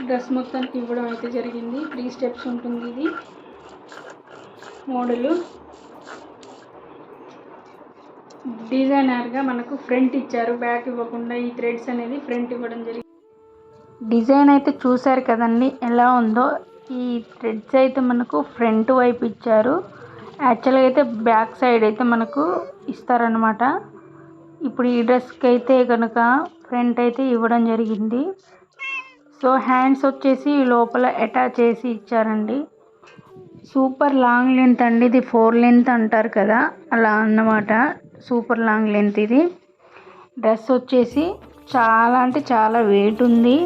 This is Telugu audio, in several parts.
డ్రెస్ మొత్తానికి ఇవ్వడం అయితే జరిగింది. 3 స్టెప్స్ ఉంటుంది ఇది మోడలు. డిజైనర్గా మనకు ఫ్రంట్ ఇచ్చారు, బ్యాక్ ఇవ్వకుండా ఈ థ్రెడ్స్ అనేది ఫ్రంట్ ఇవ్వడం జరిగింది. డిజైన్ అయితే చూసారు కదండి ఎలా ఉందో. ఈ థ్రెడ్స్ అయితే మనకు ఫ్రంట్ వైపు ఇచ్చారు, యాక్చువల్గా అయితే బ్యాక్ సైడ్ అయితే మనకు ఇస్తారనమాట. ఇప్పుడు ఈ డ్రెస్కి అయితే కనుక ఫ్రంట్ అయితే ఇవ్వడం జరిగింది. సో హ్యాండ్స్ వచ్చేసి లోపల అటాచ్ చేసి ఇచ్చారండి. సూపర్ లాంగ్ లెంత్ అండి ఇది, 4 లెంత్ అంటారు కదా అలా అన్నమాట. సూపర్ లాంగ్ లెంత్ ఇది. డ్రెస్ వచ్చేసి చాలా అంటే చాలా వెయిట్ ఉంది.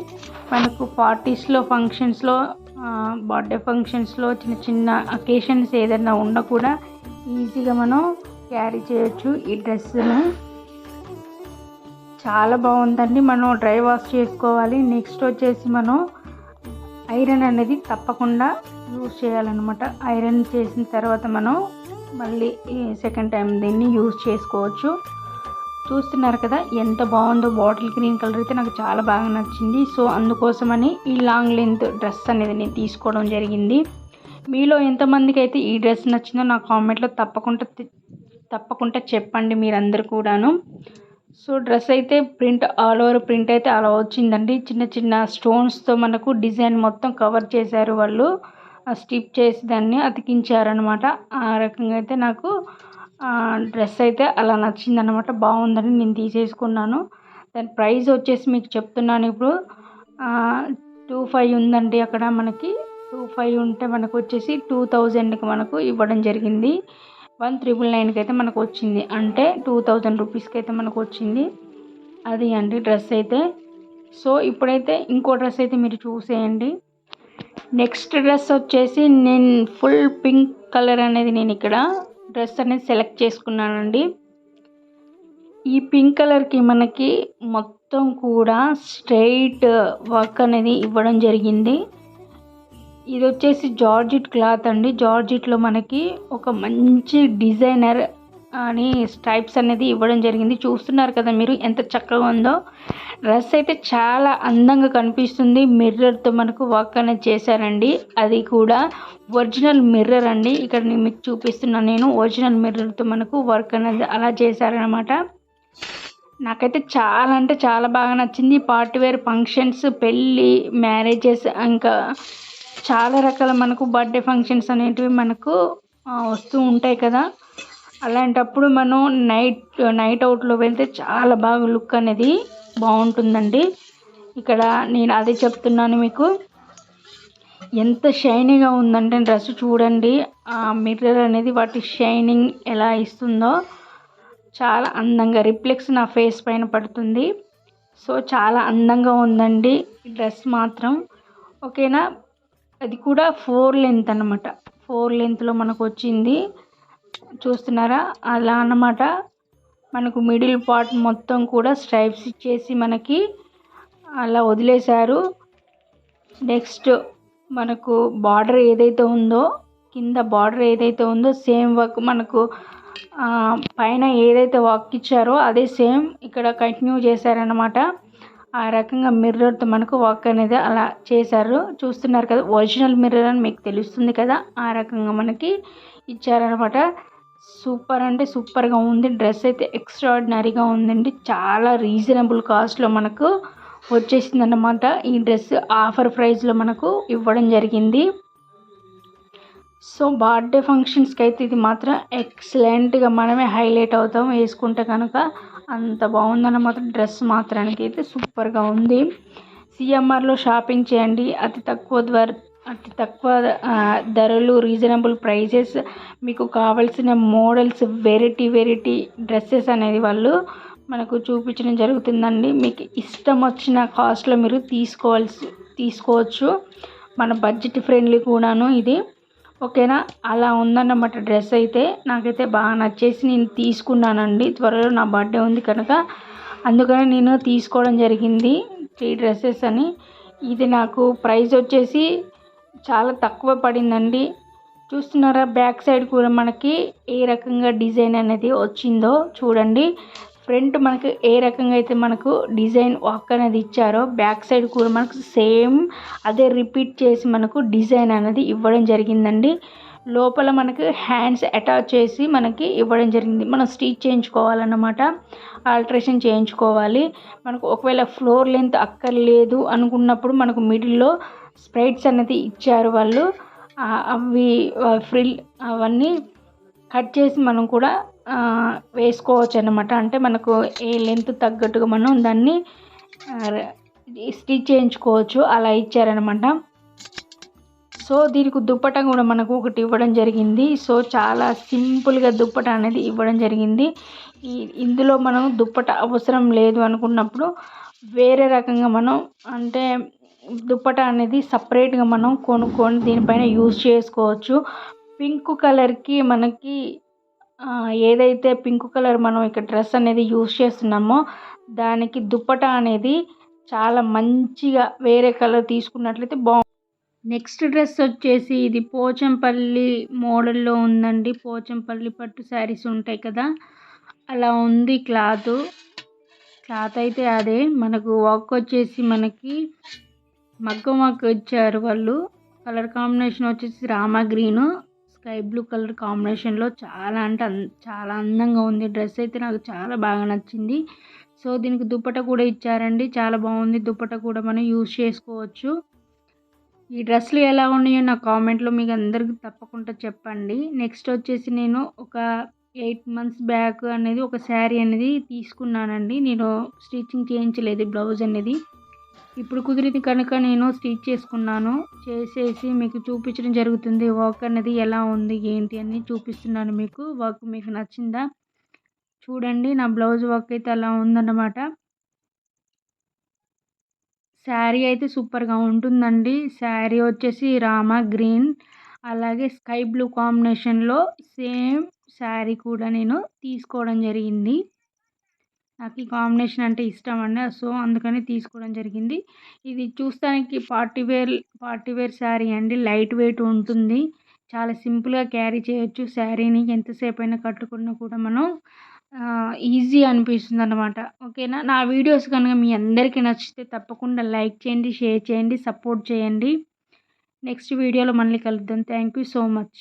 మనకు పార్టీస్లో, ఫంక్షన్స్లో, బర్త్డే ఫంక్షన్స్లో, చిన్న చిన్న అకేషన్స్ ఏదైనా ఉన్నా కూడా ఈజీగా మనం క్యారీ చేయొచ్చు ఈ డ్రెస్సును. చాలా బాగుందండి. మనం డ్రై వాష్ చేసుకోవాలి. నెక్స్ట్ వచ్చేసి మనం ఐరన్ అనేది తప్పకుండా యూజ్ చేయాలన్నమాట. ఐరన్ చేసిన తర్వాత మనం మళ్ళీ సెకండ్ టైం దీన్ని యూజ్ చేసుకోవచ్చు. చూస్తున్నారు కదా ఎంత బాగుందో. బాటిల్ గ్రీన్ కలర్ అయితే నాకు చాలా బాగా నచ్చింది. సో అందుకోసమని ఈ లాంగ్ లెంత్ డ్రెస్ అనేది నేను తీసుకోవడం జరిగింది. మీలో ఎంతమందికి అయితే ఈ డ్రెస్ నచ్చిందో నా కామెంట్లో తప్పకుండా చెప్పండి మీరందరూ కూడాను. సో డ్రెస్ అయితే ప్రింట్ ఆల్ ఓవర్ ప్రింట్ అయితే అలా వచ్చిందండి. చిన్న చిన్న స్టోన్స్తో మనకు డిజైన్ మొత్తం కవర్ చేశారు వాళ్ళు. స్టిప్ చేసి దాన్ని అతికించారనమాట. ఆ రకంగా అయితే నాకు డ్రెస్ అయితే అలా నచ్చిందనమాట. బాగుందని నేను తీసేసుకున్నాను. దాని ప్రైస్ వచ్చేసి మీకు చెప్తున్నాను ఇప్పుడు. 2500 ఉందండి అక్కడ మనకి. 2500 ఉంటే మనకు వచ్చేసి 2000కి మనకు ఇవ్వడం జరిగింది. 1999కి అయితే మనకు వచ్చింది. అంటే 2000 రూపీస్కి అయితే మనకు వచ్చింది. అది అండి డ్రెస్ అయితే. సో ఇప్పుడైతే ఇంకో డ్రెస్ అయితే మీరు చూసేయండి. నెక్స్ట్ డ్రెస్ వచ్చేసి నేను ఫుల్ పింక్ కలర్ అనేది నేను ఇక్కడ డ్రెస్ అనేది సెలెక్ట్ చేసుకున్నానండి. ఈ పింక్ కలర్కి మనకి మొత్తం కూడా స్ట్రైట్ వర్క్ అనేది ఇవ్వడం జరిగింది. ఇది వచ్చేసి జార్జెట్ క్లాత్ అండి. జార్జెట్లో మనకి ఒక మంచి డిజైనర్ అని స్ట్రైప్స్ అనేది ఇవ్వడం జరిగింది. చూస్తున్నారు కదా మీరు ఎంత చక్కగా ఉందో. డ్రెస్ అయితే చాలా అందంగా కనిపిస్తుంది. మిర్రర్తో మనకు వర్క్ అనేది చేశారండి. అది కూడా ఒరిజినల్ మిర్రర్ అండి. ఇక్కడ నేను మీకు చూపిస్తున్నాను. నేను ఒరిజినల్ మిర్రర్తో మనకు వర్క్ అనేది అలా చేశారనమాట. నాకైతే చాలా అంటే చాలా బాగా నచ్చింది. పార్టీ వేర్ ఫంక్షన్స్, పెళ్ళి, మ్యారేజెస్, ఇంకా చాలా రకాల మనకు బర్త్డే ఫంక్షన్స్ అనేటివి మనకు వస్తూ ఉంటాయి కదా. అలాంటప్పుడు మనం నైట్ అవుట్లో వెళ్తే చాలా బాగా లుక్ అనేది బాగుంటుందండి. ఇక్కడ నేను అదే చెప్తున్నాను మీకు. ఎంత షైనీగా ఉందంటే డ్రెస్ చూడండి. ఆ మిర్రర్ అనేది వాటి షైనింగ్ ఎలా ఇస్తుందో చాలా అందంగా రిఫ్లెక్స్ నా ఫేస్ పైన పడుతుంది. సో చాలా అందంగా ఉందండి ఈ డ్రెస్ మాత్రం. ఓకేనా. అది కూడా 4 లెంత్ అన్నమాట. 4 లెంత్లో మనకు వచ్చింది. చూస్తున్నారా అలా అన్నమాట. మనకు మిడిల్ పార్ట్ మొత్తం కూడా స్ట్రైప్స్ ఇచ్చేసి మనకి అలా వదిలేశారు. నెక్స్ట్ మనకు బార్డర్ ఏదైతే ఉందో, కింద బార్డర్ ఏదైతే ఉందో సేమ్ వర్క్ మనకు పైన ఏదైతే వర్క్ ఇచ్చారో అదే సేమ్ ఇక్కడ కంటిన్యూ చేశారనమాట. ఆ రకంగా మిర్రర్తో మనకు వర్క్ అనేది అలా చేశారు. చూస్తున్నారు కదా ఒరిజినల్ మిర్రర్ అని మీకు తెలుస్తుంది కదా. ఆ రకంగా మనకి ఇచ్చారనమాట. సూపర్ అంటే సూపర్గా ఉంది. డ్రెస్ అయితే ఎక్స్ట్రాడినరీగా ఉందండి. చాలా రీజనబుల్ కాస్ట్లో మనకు వచ్చేసింది అన్నమాట. ఈ డ్రెస్ ఆఫర్ ప్రైస్లో మనకు ఇవ్వడం జరిగింది. సో బర్త్డే ఫంక్షన్స్కి అయితే ఇది మాత్రం ఎక్సలెంట్గా మనమే హైలైట్ అవుతాం వేసుకుంటే కనుక. అంత బాగుందన్నమాట. డ్రెస్ మాత్రానికి అయితే సూపర్గా ఉంది. సిఎంఆర్లో షాపింగ్ చేయండి. అతి తక్కువ ధరలు, రీజనబుల్ ప్రైజెస్, మీకు కావాల్సిన మోడల్స్, వెరైటీ డ్రెస్సెస్ అనేది వాళ్ళు మనకు చూపించడం జరుగుతుందండి. మీకు ఇష్టం వచ్చిన కాస్ట్లో మీరు తీసుకోవచ్చు. మన బడ్జెట్ ఫ్రెండ్లీ కూడాను ఇది. ఓకేనా. అలా ఉందన్నమాట డ్రెస్ అయితే. నాకైతే బాగా నచ్చేసి నేను తీసుకున్నానండి. త్వరలో నా బర్త్డే ఉంది కనుక అందుకని నేను తీసుకోవడం జరిగింది 3 డ్రెస్సెస్ అని. ఇది నాకు ప్రైస్ వచ్చేసి చాలా తక్కువ పడిందండి. చూస్తున్నారా బ్యాక్ సైడ్ కూడా మనకి ఏ రకంగా డిజైన్ అనేది వచ్చిందో చూడండి. ఫ్రంట్ మనకు ఏ రకంగా అయితే మనకు డిజైన్ వర్క్ అనేది ఇచ్చారో బ్యాక్ సైడ్ కూడా మనకు సేమ్ అదే రిపీట్ చేసి మనకు డిజైన్ అనేది ఇవ్వడం జరిగిందండి. లోపల మనకు హ్యాండ్స్ అటాచ్ చేసి మనకి ఇవ్వడం జరిగింది. మనం స్టిచ్ చేయించుకోవాలన్నమాట, ఆల్ట్రేషన్ చేయించుకోవాలి. మనకు ఒకవేళ ఫ్లోర్ లెంత్ అక్కర్లేదు అనుకున్నప్పుడు మనకు మిడిల్లో స్ప్రైట్స్ అనేది ఇచ్చారు వాళ్ళు. అవి ఫ్రిల్ అవన్నీ కట్ చేసి మనం కూడా వేసుకోవచ్చు అన్నమాట. అంటే మనకు ఏ లెంత్ తగ్గట్టుగా మనం దాన్ని స్టిచ్ చేయించుకోవచ్చు, అలా ఇచ్చారనమాట. సో దీనికి దుప్పట కూడా మనకు ఒకటి ఇవ్వడం జరిగింది. సో చాలా సింపుల్గా దుప్పట అనేది ఇవ్వడం జరిగింది. ఇందులో మనం దుప్పట అవసరం లేదు అనుకున్నప్పుడు వేరే రకంగా మనం అంటే దుప్పట అనేది సపరేట్గా మనం కొనుక్కొని దీనిపైన యూజ్ చేసుకోవచ్చు. పింక్ కలర్కి మనకి ఏదైతే పింక్ కలర్ మనం ఇక్కడ డ్రెస్ అనేది యూజ్ చేస్తున్నామో దానికి దుప్పట అనేది చాలా మంచిగా వేరే కలర్ తీసుకున్నట్లయితే బాగుంటుంది. నెక్స్ట్ డ్రెస్ వచ్చేసి ఇది పోచంపల్లి మోడల్లో ఉందండి. పోచంపల్లి పట్టు శారీస్ ఉంటాయి కదా, అలా ఉంది క్లాత్ అయితే అదే. మనకు వర్క్ వచ్చేసి మనకి మగ్గం వర్క్ ఇచ్చారు వాళ్ళు. కలర్ కాంబినేషన్ వచ్చేసి Rama green sky blue colour కాంబినేషన్లో చాలా అంటే చాలా అందంగా ఉంది. డ్రెస్ అయితే నాకు చాలా బాగా నచ్చింది. సో దీనికి దుప్పట కూడా ఇచ్చారండి, చాలా బాగుంది. దుప్పట కూడా మనం యూజ్ చేసుకోవచ్చు. ఈ డ్రెస్సులు ఎలా ఉన్నాయో నా కామెంట్లో మీకు అందరికీ తప్పకుండా చెప్పండి. నెక్స్ట్ వచ్చేసి నేను ఒక 8 months బ్యాక్ అనేది ఒక శారీ అనేది తీసుకున్నానండి. నేను స్టిచ్చింగ్ చేయించలేదు బ్లౌజ్ అనేది. ఇప్పుడు కుదిరింది కనుక నేను స్టిచ్ చేసుకున్నాను. చేసేసి మీకు చూపించడం జరుగుతుంది. వర్క్ అనేది ఎలా ఉంది ఏంటి అని చూపిస్తున్నాను మీకు. వర్క్ మీకు నచ్చిందా చూడండి. నా బ్లౌజ్ వర్క్ అయితే అలా ఉందన్నమాట. శారీ అయితే సూపర్గా ఉంటుందండి. శారీ వచ్చేసి రామా గ్రీన్ అలాగే స్కై బ్లూ కాంబినేషన్లో సేమ్ శారీ కూడా నేను తీసుకోవడం జరిగింది. నాకు ఈ కాంబినేషన్ అంటే ఇష్టం అండి, సో అందుకని తీసుకోవడం జరిగింది. ఇది చూస్తానికి పార్టీ వేర్ శారీ అండి. లైట్ వెయిట్ ఉంటుంది, చాలా సింపుల్గా క్యారీ చేయొచ్చు. శారీని ఎంతసేపు అయినా కట్టుకున్నా కూడా మనం ఈజీ అనిపిస్తుంది అన్నమాట. ఓకేనా. నా వీడియోస్ కనుక మీ అందరికీ నచ్చితే తప్పకుండా లైక్ చేయండి, షేర్ చేయండి, సపోర్ట్ చేయండి. నెక్స్ట్ వీడియోలో మళ్ళీ కలుద్దాం. Thank you so much.